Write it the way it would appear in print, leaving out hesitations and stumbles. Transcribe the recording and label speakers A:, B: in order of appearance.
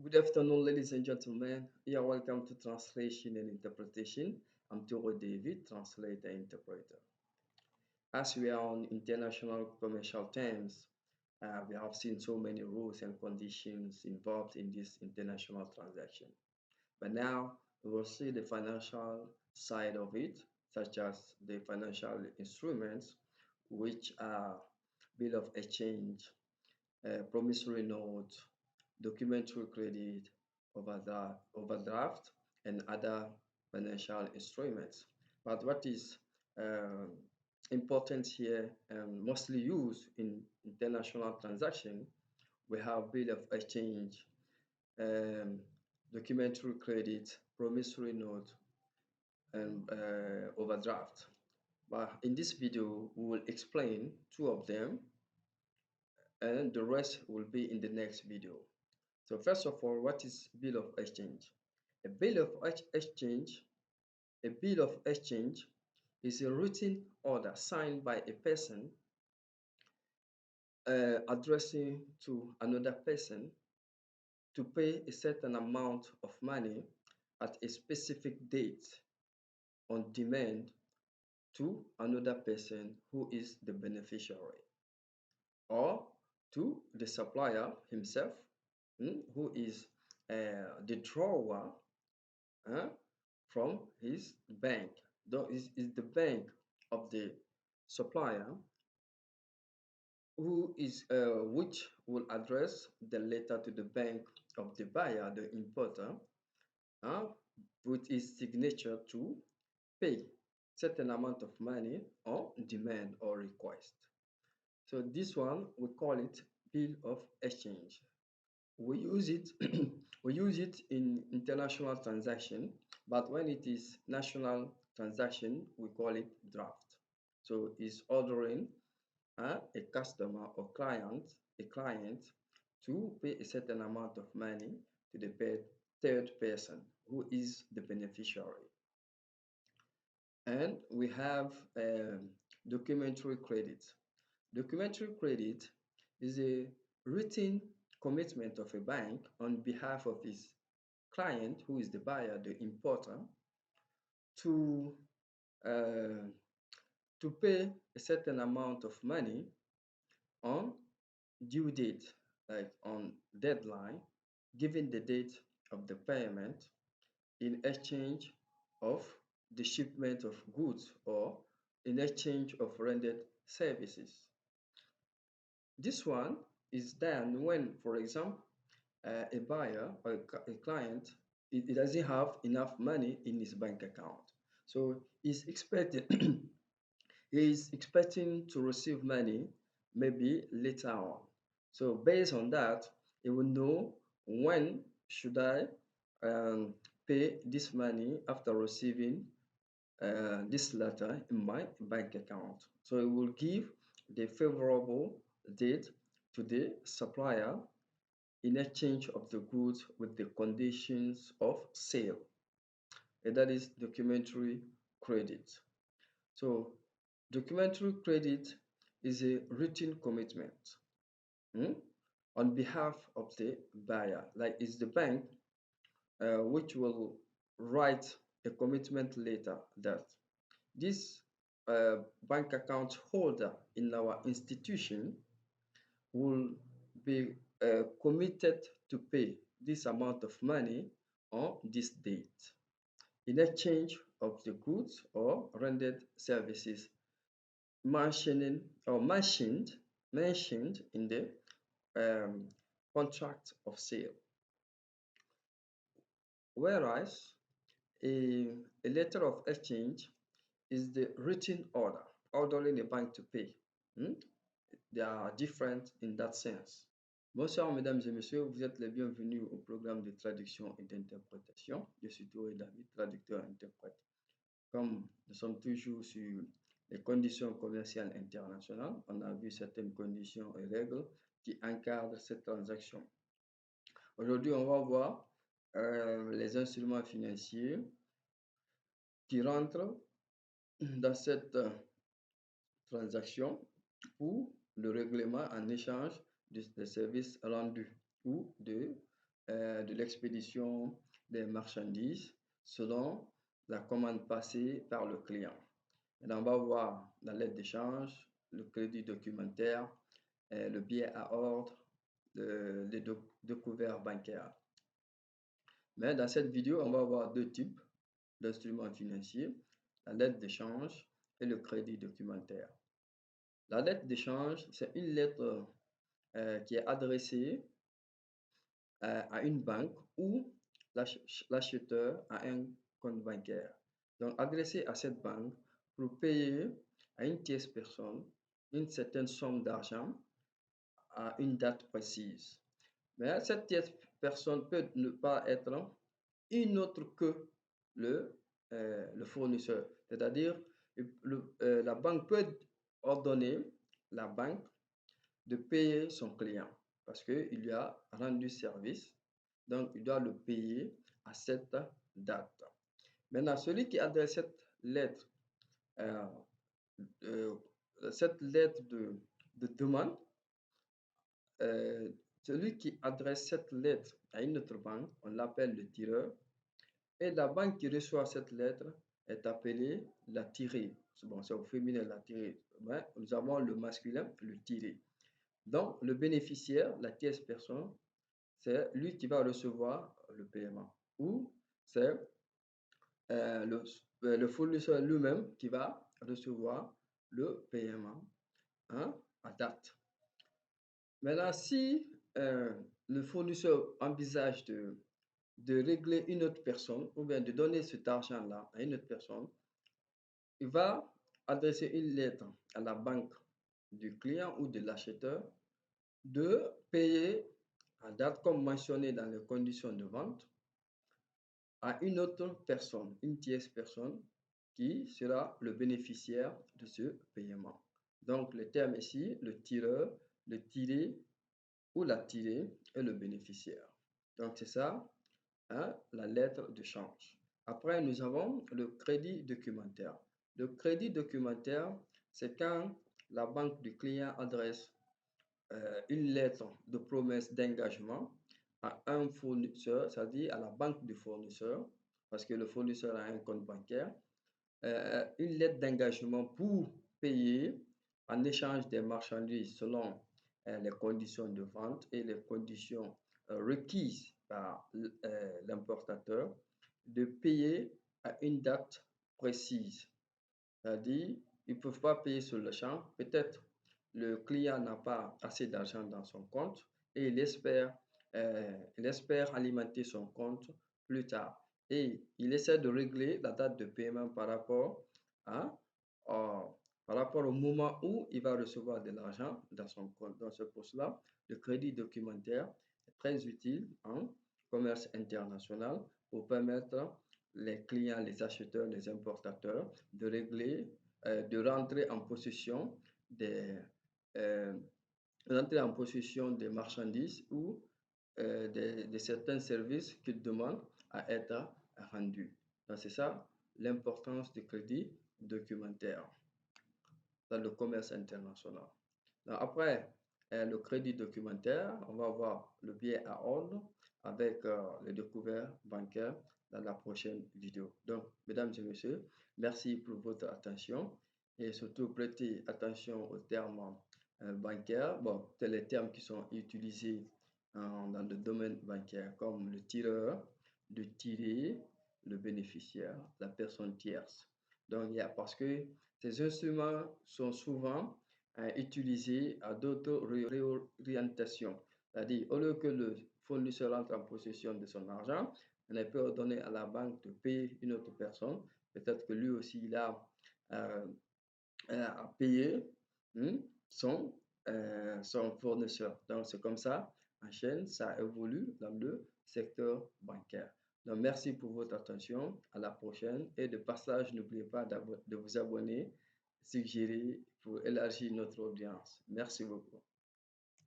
A: Good afternoon, ladies and gentlemen. You are welcome to Translation and Interpretation. I'm Toro David, translator and interpreter. As we are on international commercial terms, we have seen so many rules and conditions involved in this international transaction. But now we will see the financial side of it, such as the financial instruments, which are bill of exchange, promissory note, documentary credit, overdraft, and other financial instruments. But what is uh, important here and mostly used in international transaction, we have bill of exchange, um, documentary credit, promissory note, and overdraft. But in this video, we will explain two of them, and the rest will be in the next video. So first of all, what is bill of exchange? A bill of exchange, a bill of exchange is a written order signed by a person addressing to another person to pay a certain amount of money at a specific date on demand to another person who is the beneficiary, or to the supplier himself, who is the drawer uh, from his bank. Though is the bank of the supplier who is which will address the letter to the bank of the buyer, the importer, uh, with his signature to pay certain amount of money on demand or request. So this one we call it bill of exchange. We use it we use it in international transaction, but when it is national transaction, we call it draft. So it's ordering a customer or a client to pay a certain amount of money to the third person who is the beneficiary. And we have documentary credit. Documentary credit is a written commitment of a bank on behalf of its client, who is the buyer, the importer, to uh, to pay a certain amount of money on due date, like on deadline, given the date of the payment, in exchange of the shipment of goods or in exchange of rendered services. This one is done when, for example, a buyer or a client, he doesn't have enough money in his bank account. So he's expecting he's expecting to receive money maybe later on. So based on that, he will know when should I pay this money after receiving this letter in my bank account. So it will give the favorable date to the supplier in exchange of the goods with the conditions of sale. And that is documentary credit. So documentary credit is a written commitment hmm, on behalf of the buyer. Like it's the bank which will write a commitment letter that this bank account holder in our institution will be committed to pay this amount of money on this date in exchange of the goods or rendered services mentioning or mentioned in the um, contract of sale. Whereas a letter of exchange is the written order ordering a bank to pay. Hmm? They are different in that sense. Bonsoir mesdames et messieurs, vous êtes les bienvenus au programme de traduction et d'interprétation. Je suis Touré David, traducteur-interprète. Comme nous sommes toujours sur les conditions commerciales internationales, on a vu certaines conditions et règles qui encadrent cette transaction. Aujourd'hui, on va voir les instruments financiers qui rentrent dans cette transaction pour le règlement en échange des services rendus ou de de l'expédition des marchandises selon la commande passée par le client. Maintenant, on va voir la lettre d'échange, le crédit documentaire, le billet à ordre, les couverts bancaires. Mais dans cette vidéo, on va voir deux types d'instruments financiers, la lettre d'échange et le crédit documentaire. La lettre d'échange, c'est une lettre qui est adressée à une banque ou l'acheteur a un compte bancaire. Donc, adressée à cette banque pour payer à une tierce personne une certaine somme d'argent à une date précise. Mais cette tierce personne peut ne pas être une autre que le fournisseur. C'est-à-dire, la banque peut ordonner la banque de payer son client parce qu'il lui a rendu service, donc il doit le payer à cette date. Maintenant, celui qui adresse euh, euh, cette lettre de demande, celui qui adresse cette lettre à une autre banque, on l'appelle le tireur, et la banque qui reçoit cette lettre est appelée la tirée. Bon, c'est au féminin la tirée. Mais nous avons le masculin, le tiré. Donc, le bénéficiaire, la tierce personne, c'est lui qui va recevoir le paiement. Ou c'est le fournisseur lui-même qui va recevoir le paiement, hein, à date. Maintenant, si le fournisseur envisage de régler une autre personne ou bien de donner cet argent-là à une autre personne, il va adresser une lettre à la banque du client ou de l'acheteur de payer à date comme mentionné dans les conditions de vente à une autre personne, une tierce personne qui sera le bénéficiaire de ce paiement. Donc le terme ici, le tireur, le tiré ou la tirée est le bénéficiaire. Donc c'est ça, hein, la lettre de change. Après, nous avons le crédit documentaire. Le crédit documentaire, c'est quand la banque du client adresse une lettre de promesse d'engagement à un fournisseur, c'est-à-dire à la banque du fournisseur, parce que le fournisseur a un compte bancaire, une lettre d'engagement pour payer en échange des marchandises selon les conditions de vente et les conditions requises par l'importateur, de payer à une date précise. C'est-à-dire, ils ne peuvent pas payer sur le champ. Peut-être le client n'a pas assez d'argent dans son compte et il espère alimenter son compte plus tard. Et il essaie de régler la date de paiement à, par rapport au moment où il va recevoir de l'argent dans son compte. Dans ce poste-là, le crédit documentaire est très utile en commerce international pour permettre les clients, les acheteurs, les importateurs de régler, de rentrer en possession euh, des marchandises ou de certains services qu'ils demandent à être rendus. Donc, c'est ça l'importance du crédit documentaire dans le commerce international. Donc, après le crédit documentaire, on va voir le billet à ordre avec les découvertes bancaires dans la prochaine vidéo. Donc, mesdames et messieurs, merci pour votre attention et surtout prêtez attention aux termes bancaires. Bon, c'est les termes qui sont utilisés dans le domaine bancaire comme le tireur, le tiré, le bénéficiaire, la personne tierce. Donc, il y a parce que ces instruments sont souvent utilisés à d'autres réorientations. C'est-à-dire, au lieu que le fournisseur entre en possession de son argent, on peut ordonner à la banque de payer une autre personne. Peut-être que lui aussi, il a à payer son fournisseur. Donc, c'est comme ça, en chaîne, ça évolue dans le secteur bancaire. Donc, merci pour votre attention. À la prochaine. Et de passage, n'oubliez pas de vous abonner, suggérer pour élargir notre audience. Merci beaucoup.